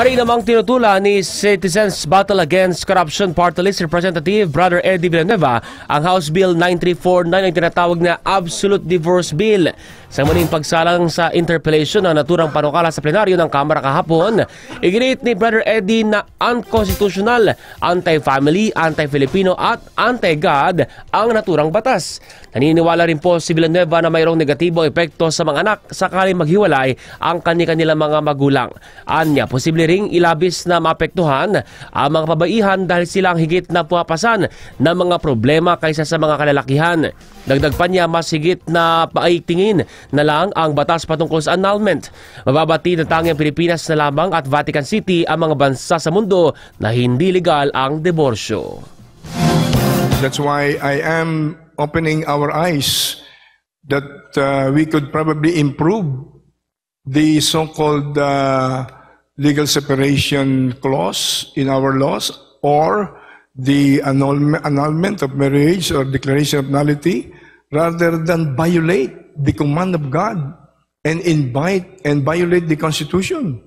Ari namang tinutula ni Citizens Battle Against Corruption Party List Representative Brother Eddie Villanueva ang House Bill 9349 ang tinatawag na Absolute Divorce Bill. Sa muling pagsalang sa interpellation ng naturang panukala sa plenaryo ng Kamara kahapon, iginiit ni Brother Eddie na unconstitutional, anti-family, anti-Filipino at anti-God ang naturang batas. Naniniwala rin po si Villanueva na mayroong negatibong epekto sa mga anak sakaling maghiwalay ang kanilang mga magulang. Anya, posible ring ilabis na maapektuhan ang mga kabaihan dahil silang higit na pumapasan ng mga problema kaysa sa mga kalalakihan. Dagdag pa niya, mas higit na paigtingin na lang ang batas patungkol sa annulment. Mababati na tanging Pilipinas na lamang at Vatican City ang mga bansa sa mundo na hindi legal ang diborsyo. That's why I am opening our eyes that we could probably improve the so-called legal separation clause in our laws, or the annulment of marriage or declaration of nullity, rather than violate the command of God and invite and violate the Constitution.